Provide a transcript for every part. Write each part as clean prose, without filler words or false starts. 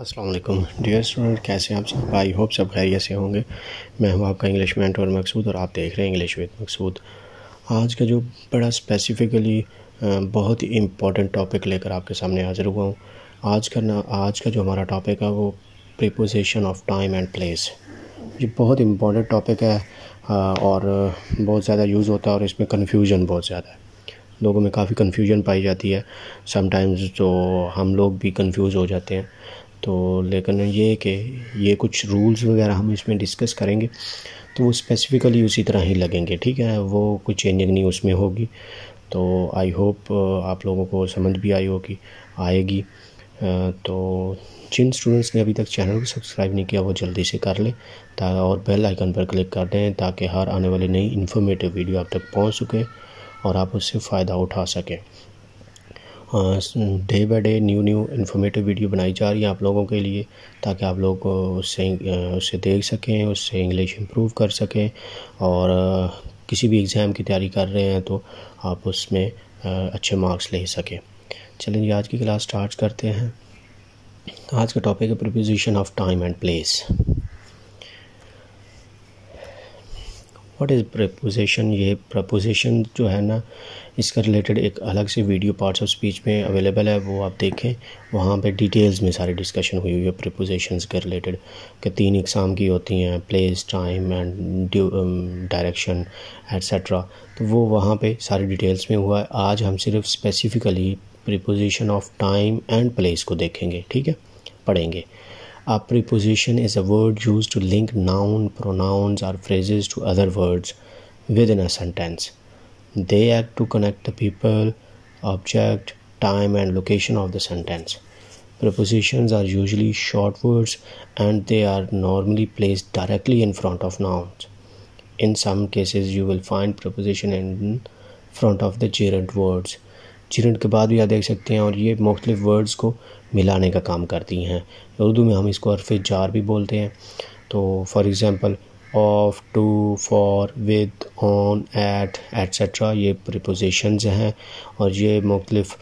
अस्सलाम वालेकुम dear student, कैसे हैं आप सब? आई होप सब खैरियत से होंगे। मैं हूं आपका इंग्लिश मेंटर मकसूद और आप देख रहे हैं इंग्लिश विद मकसूद। आज का जो बड़ा स्पेसिफ़िकली बहुत ही इम्पोर्टेंट टॉपिक लेकर आपके सामने हाज़िर हुआ हूं। आज का जो हमारा टॉपिक है वो preposition of time and place. ये बहुत इम्पोर्टेंट टॉपिक है और बहुत ज़्यादा यूज़ होता है और इसमें कन्फ्यूजन बहुत ज़्यादा है। लोगों में काफ़ी कन्फ्यूजन पाई जाती है समटाइम्स, तो हम लोग भी कंफ्यूज हो जाते हैं। तो लेकिन ये कि ये कुछ रूल्स वगैरह हम इसमें डिस्कस करेंगे तो वो स्पेसिफ़िकली उसी तरह ही लगेंगे, ठीक है। वो कुछ चेंजिंग नहीं उसमें होगी। तो आई होप आप लोगों को समझ भी आएगी। तो जिन स्टूडेंट्स ने अभी तक चैनल को सब्सक्राइब नहीं किया वो जल्दी से कर लें और बेल आइकन पर क्लिक कर दें ताकि हर आने वाली नई इन्फॉर्मेटिव वीडियो आप तक पहुंच सके और आप उससे फ़ायदा उठा सकें। Day by day new informative video बनाई जा रही है आप लोगों के लिए ताकि आप लोग उससे देख सकें, उससे इंग्लिश इम्प्रूव कर सकें और किसी भी एग्ज़ाम की तैयारी कर रहे हैं तो आप उसमें अच्छे मार्क्स ले सकें। चलिए आज की क्लास स्टार्ट करते हैं। आज का टॉपिक है preposition of time and place. What is preposition? ये प्रपोजिशन जो है ना, इसका रिलेटेड एक अलग से वीडियो पार्ट्स ऑफ स्पीच में अवेलेबल है, वो आप देखें। वहाँ पे डिटेल्स में सारी डिस्कशन हुई है प्रपोजिशंस के रिलेटेड कि 3 इकसाम की होती हैं, place, time and direction etcetera. तो वो वहाँ पे सारी डिटेल्स में हुआ है। आज हम सिर्फ specifically preposition of time and place को देखेंगे, ठीक है, पढ़ेंगे। A preposition is a word used to link noun, pronouns or phrases to other words within a sentence. They act to connect the people, object, time and location of the sentence. Prepositions are usually short words and they are normally placed directly in front of nouns. In some cases you will find preposition in front of the gerund words. Gerund के बाद भी आप देख सकते हैं और ये मुख्तलिफ वर्ड्स को मिलाने का काम करती हैं। उर्दू में हम इसको हर्फ़ जार भी बोलते हैं। तो for example of, to, for, with, on, at et cetera ये प्रीपोजिशंस हैं और ये मुख्तलिफ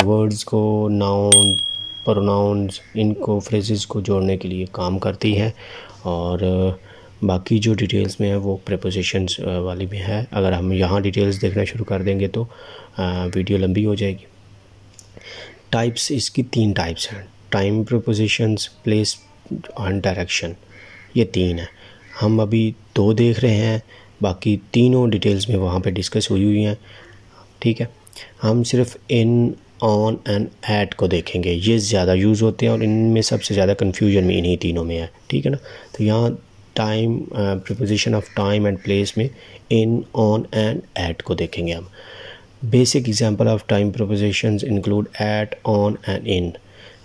वर्ड्स को, नाउन, प्रोनाउंस, इनको फ्रेजेस को जोड़ने के लिए काम करती हैं। और बाकी जो डिटेल्स में है वो प्रीपोजिशंस वाली भी है। अगर हम यहाँ डिटेल्स देखना शुरू कर देंगे तो वीडियो लंबी हो जाएगी। टाइप्स इसकी 3 टाइप्स हैं: time prepositions, place and direction. ये 3 हैं। हम अभी 2 देख रहे हैं, बाकी तीनों डिटेल्स में वहाँ पे डिस्कस हुई हैं, ठीक है। हम सिर्फ इन, ऑन एंड एट को देखेंगे। ये ज़्यादा यूज़ होते हैं और इनमें सबसे ज़्यादा कन्फ्यूजन भी इन्हीं तीनों में है, ठीक है ना। तो यहाँ time preposition of time and place में इन, ऑन एंड एट को देखेंगे हम। Basic example of time prepositions include at, on and in.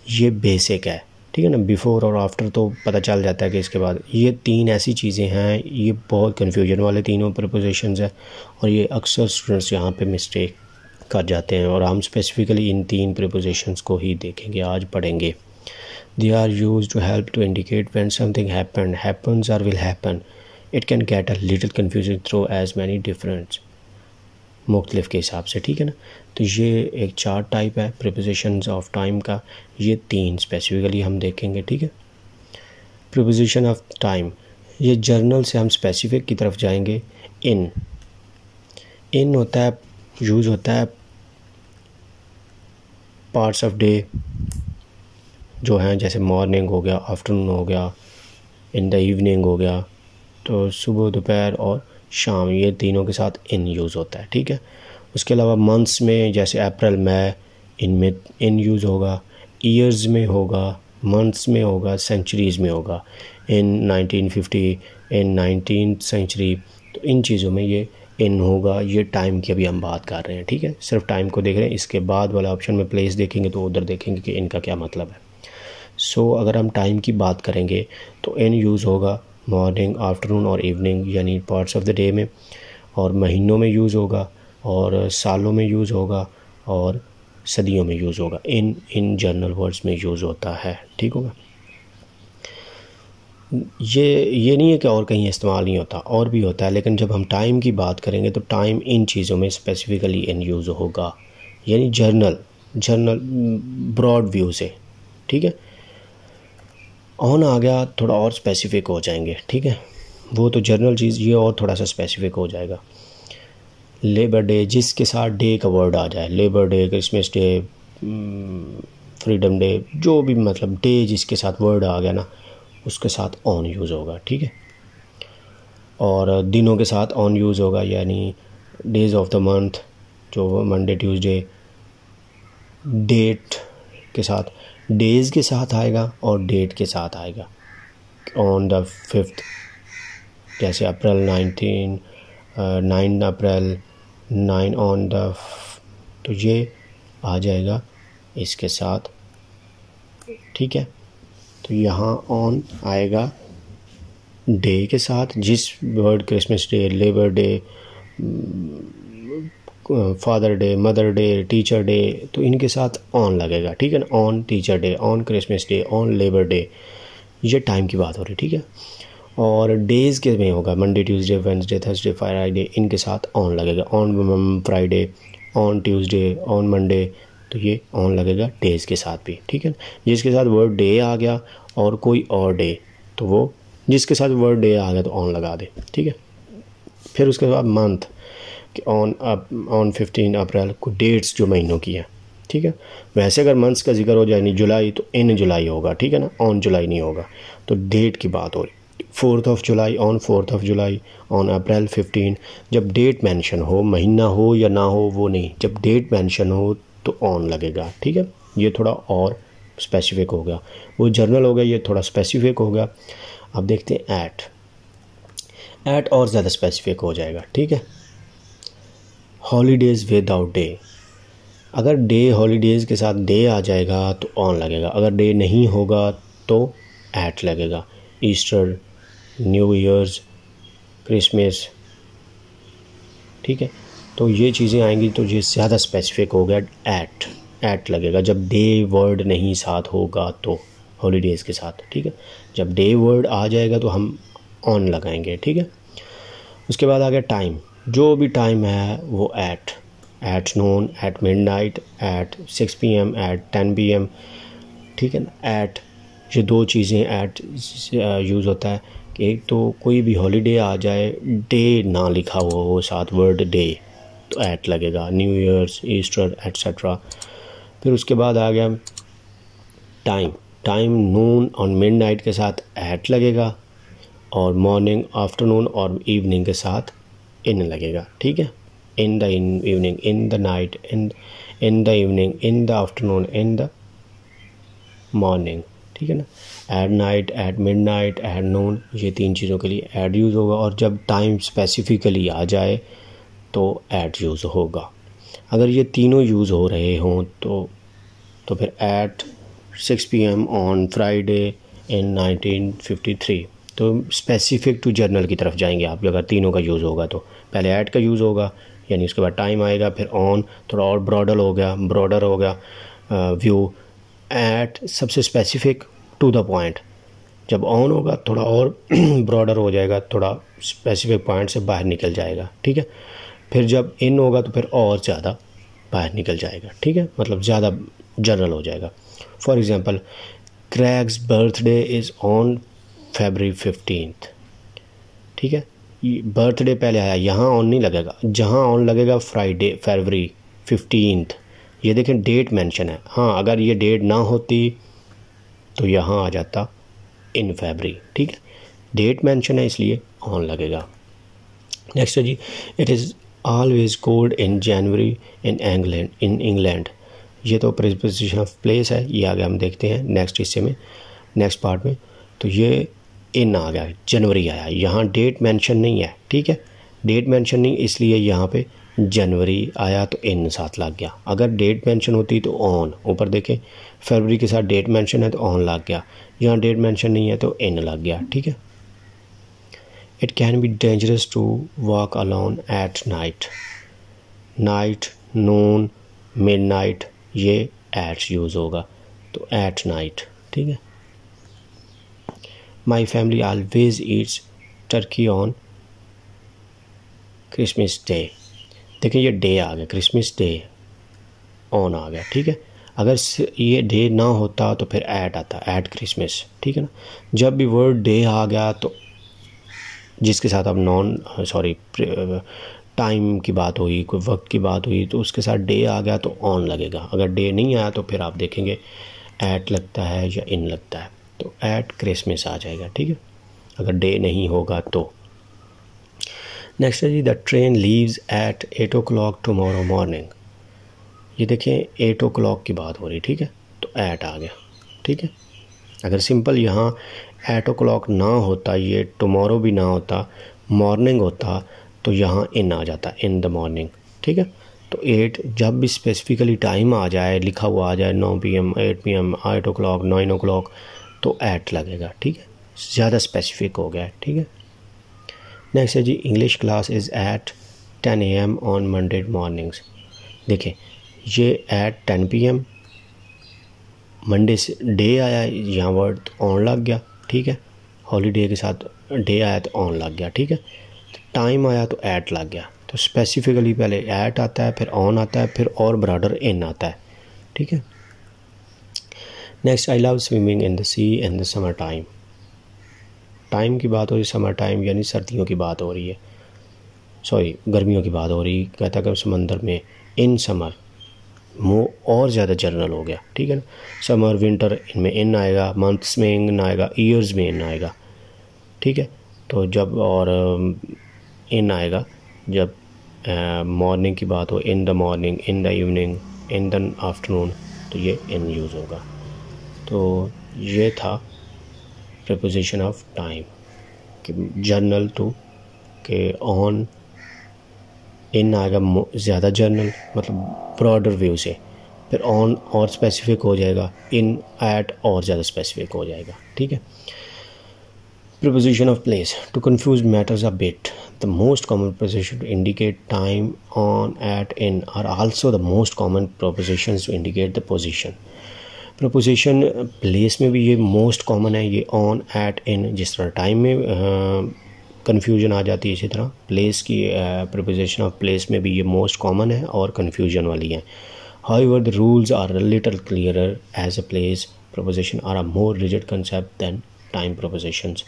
ये बेसिक है, ठीक है ना। बिफोर और आफ्टर तो पता चल जाता है कि इसके बाद ये 3 ऐसी चीज़ें हैं, ये बहुत कन्फ्यूजन वाले तीनों प्रीपोजिशंस हैं और ये अक्सर स्टूडेंट्स यहाँ पे मिस्टेक कर जाते हैं और हम स्पेसिफिकली इन 3 प्रीपोजिशंस को ही देखेंगे, आज पढ़ेंगे। They are used to help to indicate when something happened, happens or will happen. It can get a little confusing through as many different मुख्तलिफ के हिसाब से, ठीक है ना। तो ये एक 4 टाइप है प्रीपोजिशंस ऑफ टाइम का, ये 3 स्पेसिफिकली हम देखेंगे, ठीक है। प्रीपोजिशन ऑफ टाइम, ये जर्नल से हम स्पेसिफिक की तरफ जाएंगे। इन होता है, यूज़ होता है पार्ट्स ऑफ डे जो हैं, जैसे मॉर्निंग हो गया, आफ्टरनून हो गया, इन द इवनिंग हो गया। तो सुबह, दोपहर और शाम, ये तीनों के साथ इन यूज़ होता है, ठीक है। उसके अलावा मंथ्स में जैसे अप्रैल, मई, इनमें इन यूज़ होगा। ईयर्स में होगा, मंथ्स में होगा, सेंचुरीज़ में होगा। इन 1950, इन 19th सेंचुरी, तो इन चीज़ों में ये इन होगा। ये टाइम की अभी हम बात कर रहे हैं, ठीक है। सिर्फ टाइम को देख रहे हैं। इसके बाद वाला ऑप्शन में प्लेस देखेंगे तो उधर देखेंगे कि इनका क्या मतलब है। अगर हम टाइम की बात करेंगे तो इन यूज़ होगा मॉर्निंग, आफ्टरनून और इवनिंग, यानी पार्ट्स ऑफ द डे में। और महीनों में यूज़ होगा और सालों में यूज़ होगा और सदियों में यूज़ होगा। इन जनरल वर्ड्स में यूज़ होता है, ठीक होगा। ये नहीं है कि और कहीं इस्तेमाल नहीं होता, और भी होता है, लेकिन जब हम टाइम की बात करेंगे तो टाइम इन चीज़ों में स्पेसिफिकली इन यूज़ होगा, यानी जर्नल ब्रॉड व्यू से, ठीक है। ऑन आ गया थोड़ा और स्पेसिफिक हो जाएंगे, ठीक है। वो तो जनरल चीज़, ये और थोड़ा सा स्पेसिफिक हो जाएगा। लेबर डे, जिसके साथ डे का वर्ड आ जाए, labour day, Christmas day, freedom day, जो भी मतलब डे जिसके साथ वर्ड आ गया ना, उसके साथ ऑन यूज़ होगा, ठीक है। और दिनों के साथ ऑन यूज़ होगा, यानी डेज ऑफ द मंथ, जो मंडे ट्यूसडे, डेट के साथ, डेज़ के साथ आएगा और डेट के साथ आएगा। ऑन द 5th, जैसे अप्रैल 19, 9 अप्रैल, 9 ऑन द, तो ये आ जाएगा इसके साथ, ठीक है। तो यहाँ ऑन आएगा डे के साथ, जिस word Christmas day, labour day, father day, mother day, teacher day, तो इनके साथ ऑन लगेगा, ठीक है ना। On teacher day, on Christmas day, on labour day, ये टाइम की बात हो रही, ठीक है। और डेज़ के में होगा Monday Tuesday Wednesday Thursday Friday, इनके साथ ऑन लगेगा। On Friday, on Tuesday, on Monday, तो ये ऑन लगेगा डेज़ के साथ भी, ठीक है। जिसके साथ वर्ड डे आ गया और कोई और डे, तो वो जिसके साथ वर्ड डे आ गया तो ऑन लगा दे, ठीक है। फिर उसके बाद मंथ, कि ऑन 15 अप्रैल को, डेट्स जो महीनों की है, ठीक है। वैसे अगर मंथ्स का जिक्र हो जाए नहीं जुलाई, तो इन जुलाई होगा, ठीक है ना, ऑन जुलाई नहीं होगा। तो डेट की बात हो रही, 4th of July, on 4th of July, on April 15। जब डेट मेंशन हो, महीना हो या ना हो वो नहीं, जब डेट मेंशन हो तो ऑन लगेगा, ठीक है। ये थोड़ा और स्पेसिफिक हो गया, वो जर्नल हो गया, ये थोड़ा स्पेसिफिक हो गया। अब देखते हैं एट और ज़्यादा स्पेसिफिक हो जाएगा, ठीक है। हॉलीडेज़ विदाउट डे, अगर डे हॉलीडेज़ के साथ डे आ जाएगा तो ऑन लगेगा, अगर डे नहीं होगा तो एट लगेगा। ईस्टर, न्यू ईयर्स, क्रिसमस, ठीक है। तो ये चीज़ें आएंगी तो ये ज़्यादा स्पेसिफिक हो गया, एट लगेगा जब डे वर्ड नहीं साथ होगा तो, हॉलीडेज़ के साथ, ठीक है। जब डे वर्ड आ जाएगा तो हम ऑन लगाएंगे, ठीक है। उसके बाद आ गया टाइम, जो भी टाइम है वो at noon, at midnight, at 6 PM, at 10 PM, ठीक है ना। एट, ये दो चीज़ें एट यूज़ होता है कि एक तो कोई भी हॉलीडे आ जाए, डे ना लिखा हुआ हो साथ वर्ड डे, तो एट लगेगा। New years, Easter, etcetera. फिर उसके बाद आ गया टाइम नून और मिडनाइट के साथ एट लगेगा, और मॉर्निंग, आफ्टरनून और इवनिंग के साथ इन लगेगा, ठीक है। In the evening, in the night, in the evening, in the afternoon, in the morning, ठीक है ना। At night, at midnight, at noon, ये तीन चीज़ों के लिए एट यूज़ होगा। और जब टाइम स्पेसिफिकली आ जाए तो एट यूज़ होगा। अगर ये तीनों यूज़ हो रहे हों तो फिर एट 6 PM ऑन फ्राइडे इन 1953, तो स्पेसिफिक टू जर्नल की तरफ जाएंगे आप। अगर तीनों का यूज़ होगा तो पहले ऐट का यूज़ होगा, यानी उसके बाद टाइम आएगा, फिर ऑन थोड़ा और ब्रॉडर हो गया व्यू। ऐट सबसे स्पेसिफिक टू द पॉइंट, जब ऑन होगा थोड़ा और ब्रॉडर हो जाएगा, थोड़ा स्पेसिफिक पॉइंट से बाहर निकल जाएगा, ठीक है। फिर जब इन होगा तो फिर और ज़्यादा बाहर निकल जाएगा, ठीक है, मतलब ज़्यादा जनरल हो जाएगा। For example, Craig's birthday is on February 15th, ठीक है। बर्थडे पहले आया, यहाँ ऑन नहीं लगेगा, जहाँ ऑन लगेगा February 15th। ये देखें डेट मेंशन है, हाँ अगर ये डेट ना होती तो यहाँ आ जाता इन February, ठीक है। डेट मेंशन है इसलिए ऑन लगेगा। नेक्स्ट है जी, it is always cold in January in England. ये तो प्रीपोजिशन ऑफ प्लेस है, ये आगे हम देखते हैं नेक्स्ट हिस्से में, नेक्स्ट पार्ट में। तो ये इन आ गया, जनवरी आया, यहाँ डेट मेंशन नहीं है, ठीक है। डेट मेंशन नहीं इसलिए यहाँ पे जनवरी आया तो इन साथ लग गया। अगर डेट मेंशन होती तो ऑन, ऊपर देखें फरवरी के साथ डेट मेंशन है तो ऑन लग गया, यहाँ डेट मेंशन नहीं है तो इन लग गया, ठीक है। It can be dangerous to walk alone at night, noon, midnight, ये एट यूज़ होगा, तो एट नाइट, ठीक है। My family always eats turkey on Christmas Day. देखिए ये डे आ गया, क्रिसमस डे ऑन आ गया, ठीक है। अगर ये डे ना होता तो फिर एट आता, एट क्रिसमस, ठीक है ना। जब भी वर्ड डे आ गया तो जिसके साथ अब टाइम की बात हुई, कोई वक्त की बात हुई, तो उसके साथ डे आ गया तो ऑन लगेगा। अगर डे नहीं आया तो फिर आप देखेंगे एट लगता है या इन लगता है, तो एट क्रिसमस आ जाएगा, ठीक है, अगर डे नहीं होगा तो। नेक्स्ट है जी, the train leaves at 8 o'clock tomorrow morning. ये देखें 8 o'clock की बात हो रही, ठीक है, तो एट आ गया, ठीक है। अगर सिंपल यहाँ 8 o'clock ना होता, ये टुमारो भी ना होता, मॉर्निंग होता, तो यहाँ इन आ जाता, इन द मॉर्निंग, ठीक है। तो 8 जब भी स्पेसिफिकली टाइम आ जाए, लिखा हुआ आ जाए 9 PM, 8 PM, 8 o'clock, 9 o'clock, तो एट लगेगा, ठीक है, ज़्यादा स्पेसिफिक हो गया है, ठीक है। नेक्स्ट है जी, English class is at 10 AM on Monday mornings. देखें ये एट 10 PM मंडे से डे आया, यहाँ वर्ड ऑन लग गया, ठीक है, हॉलीडे के साथ डे आया तो ऑन लग गया, ठीक है। टाइम आया तो एट लग गया, तो स्पेसिफिकली पहले एट आता है, फिर ऑन आता है, फिर और ब्रॉडर इन आता है, ठीक है। Next, I love swimming in the sea in the summer time. Time की बात हो रही, समर टाइम यानी सर्दियों की बात हो रही है, गर्मियों की बात हो रही। कहता है कि समंदर में, इन समर और ज़्यादा जनरल हो गया, ठीक है ना। समर विंटर इनमें इन आएगा, मंथ्स में इन आएगा, ईयर्स में इन आएगा, ठीक है। तो जब और इन आएगा जब मॉर्निंग की बात हो, इन the morning, in the evening, in the afternoon, तो ये इन यूज़ होगा। तो ये था प्रीपोजिशन ऑफ टाइम कि जनरल टू के ऑन, इन आएगा ज़्यादा जनरल मतलब ब्रॉडर व्यू से, फिर ऑन और स्पेसिफिक हो जाएगा, इन एट और ज़्यादा स्पेसिफिक हो जाएगा, ठीक है। Preposition of place. To confuse matters a bit, the most common preposition to indicate time, on, at, in are also the most common prepositions to indicate the position. Preposition place में भी ये most common है, ये on, at, in। जिस तरह time में confusion आ जाती है, इसी तरह place की preposition of place में भी ये most common है और confusion वाली है। However, the rules are a little clearer as a place preposition are a more rigid concept than time propositions.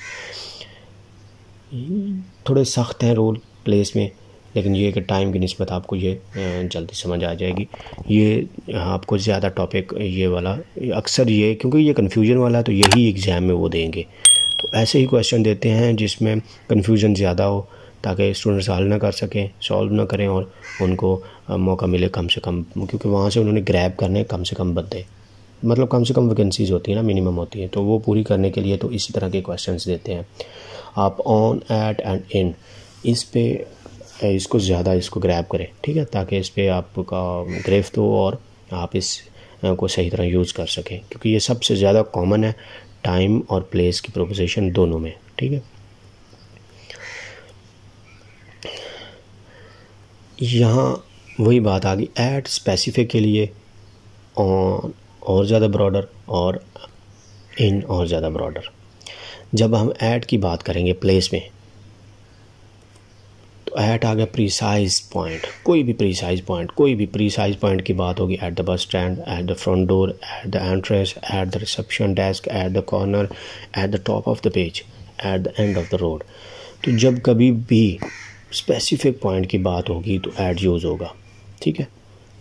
थोड़े सख्त हैं रूल प्लेस में, लेकिन ये कि टाइम की निस्बत आपको ये जल्दी समझ आ जाएगी। ये आपको ज़्यादा टॉपिक ये वाला अक्सर ये, क्योंकि ये कन्फ्यूजन वाला है तो यही एग्ज़ाम में वो देंगे, तो ऐसे ही क्वेश्चन देते हैं जिसमें कन्फ्यूजन ज़्यादा हो, ताकि स्टूडेंट्स हल ना कर सकें, सॉल्व ना करें और उनको मौका मिले कम से कम, क्योंकि वहाँ से उन्होंने ग्रैब करने कम से कम बंदे, मतलब कम से कम वैकेंसीज होती है ना, मिनिमम होती है, तो वो पूरी करने के लिए तो इसी तरह के क्वेश्चंस देते हैं। आप ऑन, एट एंड इन इस पे इसको ज़्यादा इसको ग्रैब करें, ठीक है, ताकि इस पे आपका गिरफ्त हो और आप इस को सही तरह यूज़ कर सकें, क्योंकि ये सबसे ज़्यादा कॉमन है टाइम और प्लेस की प्रोपोजिशन दोनों में, ठीक है। यहाँ वही बात आ गई, एट स्पेसिफिक के लिए, ऑन और ज़्यादा ब्रॉडर और इन और ज़्यादा ब्रॉडर। जब हम ऐट की बात करेंगे प्लेस में, तो ऐट आ गया प्रीसाइज पॉइंट, कोई भी प्रीसाइज पॉइंट की बात होगी, at the bus stand, at the front door, at the entrance, at the reception desk, at the corner, eight the top of the page, eight the end of the road. तो जब कभी भी specific point की बात होगी तो eight use होगा, ठीक है।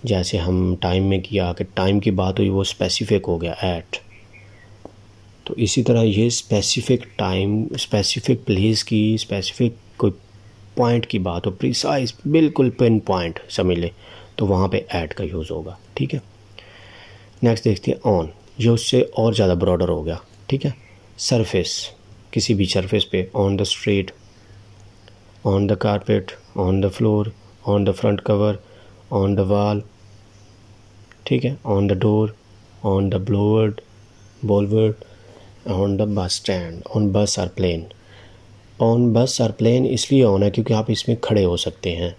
जैसे हम टाइम में किया कि टाइम की बात हुई, वो स्पेसिफिक हो गया ऐट, तो इसी तरह ये स्पेसिफिक टाइम, स्पेसिफिक प्लेस की, स्पेसिफिक कोई पॉइंट की बात हो, प्रिसाइज बिल्कुल पिन पॉइंट समझ ले, तो वहाँ पे ऐट का यूज़ होगा, ठीक है। नेक्स्ट देखते हैं ऑन, ये उससे और ज़्यादा ब्रॉडर हो गया, ठीक है। सरफेस, किसी भी सरफेस पे, on the street, on the carpet, on the floor, on the front cover, on the wall, ठीक है, on the door, on the boulevard, on the bus stand, on bus और प्लेन। ऑन बस और plane इसलिए on है क्योंकि आप इसमें खड़े हो सकते हैं।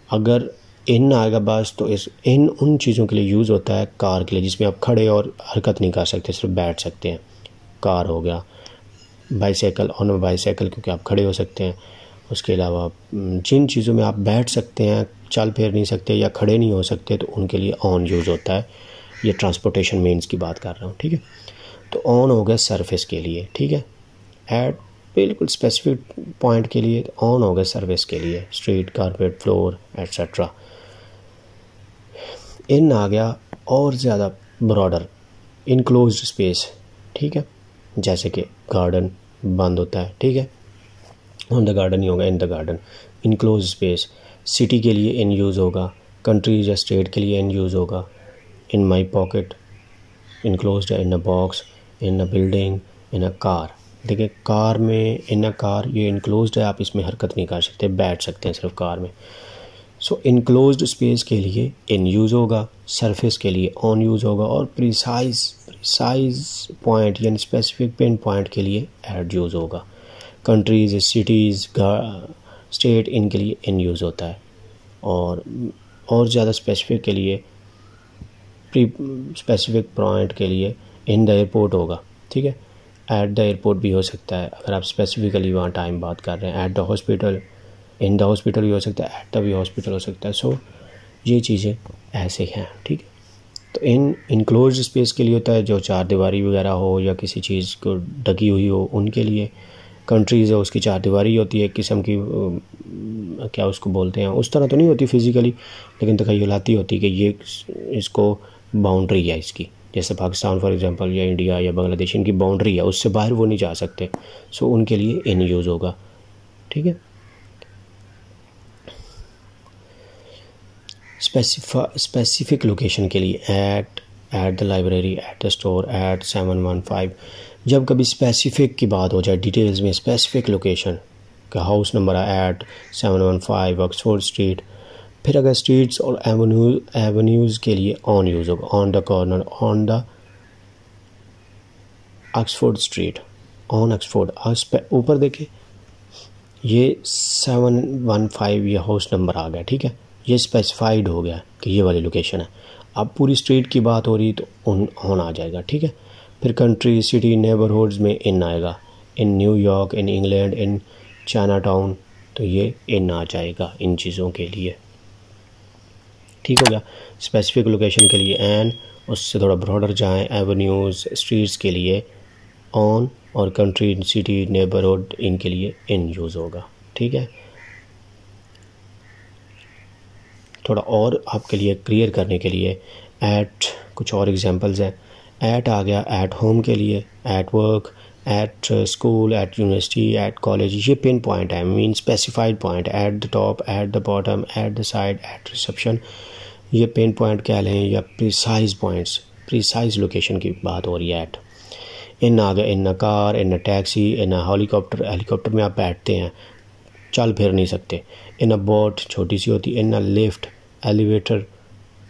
अगर इन आएगा बस तो इस इन उन चीज़ों के लिए यूज़ होता है, कार के लिए जिसमें आप खड़े और हरकत नहीं कर सकते, सिर्फ बैठ सकते हैं, कार हो गया। बाईसाइकिल, ऑन बाईसाइकिल क्योंकि आप खड़े हो सकते हैं। उसके अलावा जिन चीज़ों में आप बैठ सकते हैं, चल फिर नहीं सकते या खड़े नहीं हो सकते, तो उनके लिए ऑन यूज़ होता है। ये ट्रांसपोर्टेशन मीन्स की बात कर रहा हूँ, ठीक है। तो ऑन हो गया सरफेस के लिए, ठीक है। एट बिल्कुल स्पेसिफिक पॉइंट के लिए ऑन हो गया सरफेस के लिए, स्ट्रीट, कारपेट, फ्लोर एट्सेट्रा। इन आ गया और ज़्यादा ब्रॉडर, इनक्लोज्ड स्पेस, ठीक है। जैसे कि गार्डन बंद होता है, ठीक है, ऑन द गार्डन ही होगा, in the garden. Enclose space, city के लिए इन यूज़ होगा, कंट्रीज या स्टेट के लिए इन यूज़ होगा। इन माई पॉकेट इनक्लोज्ड है, in a box, in a building, in a car. देखिए कार में इन अ कार ये इनक्लोज्ड है, आप इसमें हरकत नहीं कर सकते, बैठ सकते हैं सिर्फ कार में। सो इनक्लोज्ड स्पेस के लिए इन यूज़ होगा, सरफेस के लिए ऑन यूज़ होगा, और प्रिसाइज पॉइंट यानी स्पेसिफिक पिन पॉइंट के लिए एट यूज़ होगा। कंट्रीज़, सिटीज़, स्टेट, इनके लिए इन यूज़ होता है। और ज़्यादा स्पेसिफिक के लिए, प्री स्पेसिफिक पॉइंट के लिए इन द एयरपोर्ट होगा, ठीक है। एट द एयरपोर्ट भी हो सकता है अगर आप स्पेसिफिकली वहाँ टाइम बात कर रहे हैं। At the hospital, in the hospital भी हो सकता है, एट द भी हॉस्पिटल हो सकता है। सो ये चीज़ें ऐसे हैं, ठीक है। तो इनक्लोज्ड स्पेस के लिए होता है जो चार दीवारी वगैरह हो या किसी चीज़ को ढकी हुई हो उनके लिए। कंट्रीज़ है उसकी चार दीवारी होती है, एक किस्म की क्या उसको बोलते हैं, उस तरह तो नहीं होती फिज़िकली, लेकिन तख़य्युलाती होती है कि ये इसको बाउंड्री है इसकी। जैसे पाकिस्तान फॉर एग्जांपल या इंडिया या बांग्लादेश, इनकी बाउंड्री है, उससे बाहर वो नहीं जा सकते। सो उनके लिए इन यूज़ होगा, ठीक है। स्पेसिफिक लोकेशन के लिए at the library, at the store, at 715। जब कभी स्पेसिफिक की बात हो जाए, डिटेल्स में स्पेसिफिक लोकेशन का हाउस नंबर है एट 715 ऑक्सफोर्ड स्ट्रीट। फिर अगर स्ट्रीट्स और एवेन्यूज़ के लिए ऑन यूज़ होगा, on the corner, on the Oxford street, on Oxford. ऊपर देखें ये 715 ये हाउस नंबर आ गया, ठीक है, ये स्पेसिफाइड हो गया कि ये वाली लोकेशन है। अब पूरी स्ट्रीट की बात हो रही तो ऑन आ जाएगा, ठीक है। फिर कंट्री, सिटी, नेबरहुड्स में इन आएगा, in New York, in England, in China town, तो ये इन आ जाएगा इन चीज़ों के लिए, ठीक हो गया। स्पेसिफिक लोकेशन के लिए एन, उससे थोड़ा ब्रॉडर जाएँ, एवेन्यूज़, स्ट्रीट्स के लिए ऑन, और कंट्री, सिटी, नेबरहुड, इनके लिए इन यूज़ होगा, ठीक है। थोड़ा और आपके लिए क्लियर करने के लिए एट कुछ और एग्जांपल्स हैं। एट आ गया एट होम के लिए, at work, at school, at university, at college, ये पिन पॉइंट है, mean specified point. At the top, at the bottom, at the side, at reception, ये पिन पॉइंट कह लें या प्रिसाइज पॉइंट्स, प्रिसाइज लोकेशन की बात हो रही है। एट इन आ गया, in a car, in a taxi, in a helicopter, helicopter में आप बैठते हैं, चल फिर नहीं सकते। इन अ बोट, छोटी सी होती है। इन अ लिफ्ट, एलिवेटर,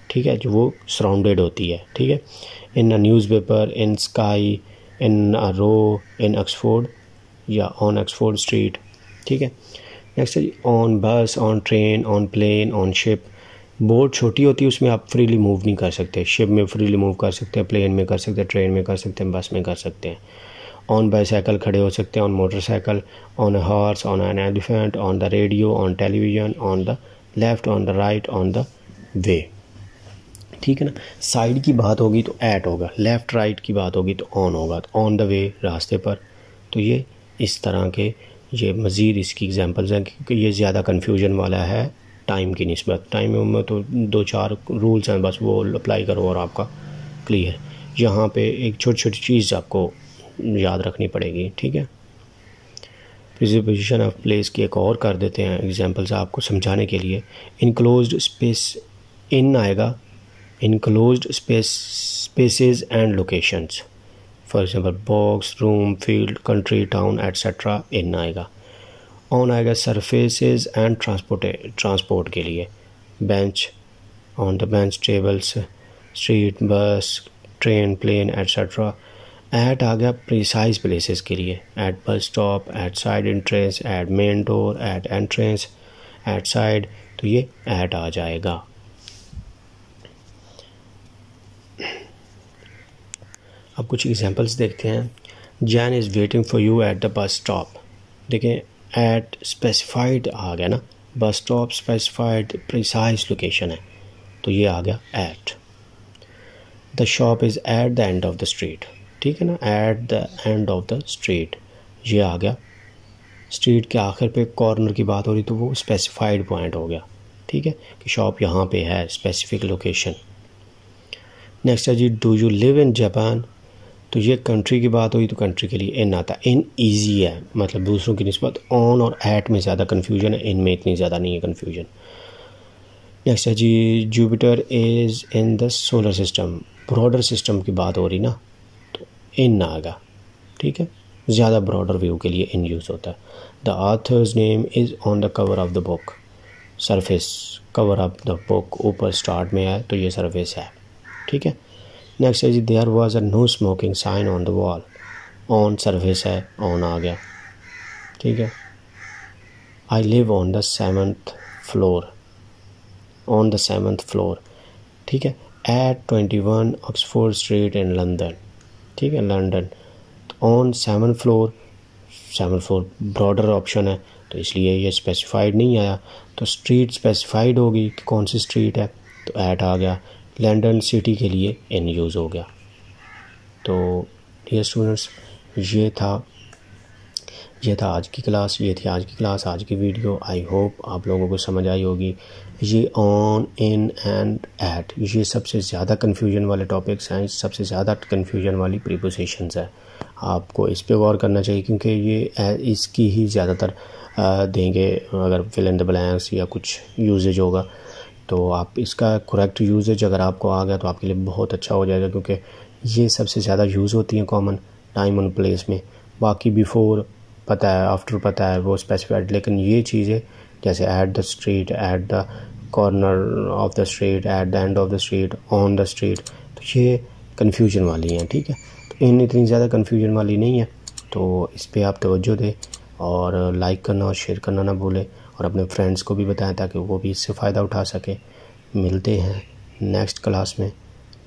ठीक है, जो वो सराउंडेड होती है, ठीक है। In a newspaper, in sky, in a row, in Oxford या ऑन ऑक्सफोर्ड स्ट्रीट, ठीक है। नेक्स्ट है on bus, on train, on plane, on ship. Boat छोटी होती है, उसमें आप फ्रीली मूव नहीं कर सकते, शिप में फ्रीली मूव कर सकते हैं, प्लेन में कर सकते हैं, ट्रेन में कर सकते हैं, बस में कर सकते हैं। ऑन बाईसाइकिल खड़े हो सकते हैं, on motorcycle, on a horse, on an elephant, on the radio, on television, on the left, on the right, on the way, ठीक है ना। साइड की बात होगी तो एट होगा, लेफ़्ट राइट की बात होगी तो ऑन होगा, तो ऑन द वे, रास्ते पर। तो ये इस तरह के ये मज़ीद इसकी एग्जांपल्स हैं, क्योंकि ये ज़्यादा कन्फ्यूजन वाला है टाइम की निस्बत। टाइम में तो 2-4 रूल्स हैं, बस वो अप्लाई करो और आपका क्लियर। यहाँ पे एक छोटी छोटी चीज़ आपको याद रखनी पड़ेगी, ठीक है। प्रिपोजिशन ऑफ प्लेस की एक और कर देते हैं एग्जांपल्स आपको समझाने के लिए। इनक्लोज्ड स्पेस, इन आएगा, enclosed spaces and locations, for example box, room, field, country, town etcetera, in आएगा। ऑन आएगा सरफेसेस एंड ट्रांसपोर्ट के लिए, bench, on the bench, tables, street, bus, train, plane etcetera. At आ गया precise places के लिए, at bus stop, at side entrance, at main door, at entrance, at side, तो ये एट आ जाएगा। अब कुछ एग्जांपल्स देखते हैं। Jain is waiting for you at the bus stop. देखें एट स्पेसिफाइड आ गया ना, bus stop specified precise location है, तो ये आ गया at. The shop is at the end of the street, ठीक है ना, at the end of the street, ये आ गया। स्ट्रीट के आखिर पे कॉर्नर की बात हो रही तो वो स्पेसिफाइड पॉइंट हो गया, ठीक है, कि शॉप यहाँ पे है, स्पेसिफिक लोकेशन। नेक्स्ट है जी, do you live in Japan, तो ये कंट्री की बात हुई तो कंट्री के लिए इन आता है। इन ईजी है, मतलब दूसरों की निस्बत ऑन और एट में ज़्यादा कन्फ्यूजन है, इन में इतनी ज़्यादा नहीं है कन्फ्यूजन। नेक्स्ट है जी, Jupiter is in the solar system, broader system की बात हो रही ना तो इन आएगा, ठीक है, ज़्यादा ब्रॉडर व्यू के लिए इन यूज़ होता है। The author's name is on the cover of the book, surface cover of the book ऊपर स्टार्ट में है तो ये सरफेस है, ठीक है। नेक्स्ट है जी, there was a no smoking sign on the wall, on surface है, ऑन आ गया, ठीक है। I live on the 7th floor, on the 7th floor, ठीक है। At 21 Oxford street in London, ठीक है, लंदन, ऑन 7th फ्लोर, 7th फ्लोर ब्रॉडर ऑप्शन है तो इसलिए ये स्पेसिफाइड नहीं आया, तो स्ट्रीट स्पेसिफाइड होगी कि कौन सी स्ट्रीट है तो एट आ गया। लंदन सिटी के लिए इन यूज़ हो गया। तो डियर स्टूडेंट्स, ये था आज की क्लास, ये थी आज की क्लास, आज की वीडियो। आई होप आप लोगों को समझ आई होगी। ये ऑन, इन एंड एट, ये सबसे ज़्यादा कन्फ्यूजन वाले टॉपिक्स हैं, सबसे ज़्यादा कन्फ्यूजन वाली प्रीपोजिशंस है। आपको इस पे गौर करना चाहिए क्योंकि ये इसकी ही ज़्यादातर देंगे अगर फिल इन द ब्लैंक्स या कुछ यूजेज होगा तो आप इसका करेक्ट यूजेज अगर आपको आ गया तो आपके लिए बहुत अच्छा हो जाएगा, क्योंकि ये सबसे ज़्यादा यूज़ होती हैं कॉमन टाइम और प्लेस में। बाकी बिफोर पता है, आफ्टर पता है, वो स्पेसिफाइड, लेकिन ये चीज़ें जैसे at the street, at the corner of the street, eight the end of the street, on the street, तो ये कन्फ्यूजन वाली हैं, ठीक है। तो इन इतनी ज़्यादा कन्फ्यूजन वाली नहीं है, तो इस पर आप तवज्जो दें और लाइक करना और शेयर करना ना भूलें और अपने फ्रेंड्स को भी बताएं ताकि वो भी इससे फ़ायदा उठा सकें। मिलते हैं नेक्स्ट क्लास में,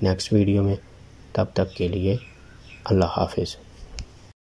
नेक्स्ट वीडियो में, तब तक के लिए अल्लाह हाफिज़।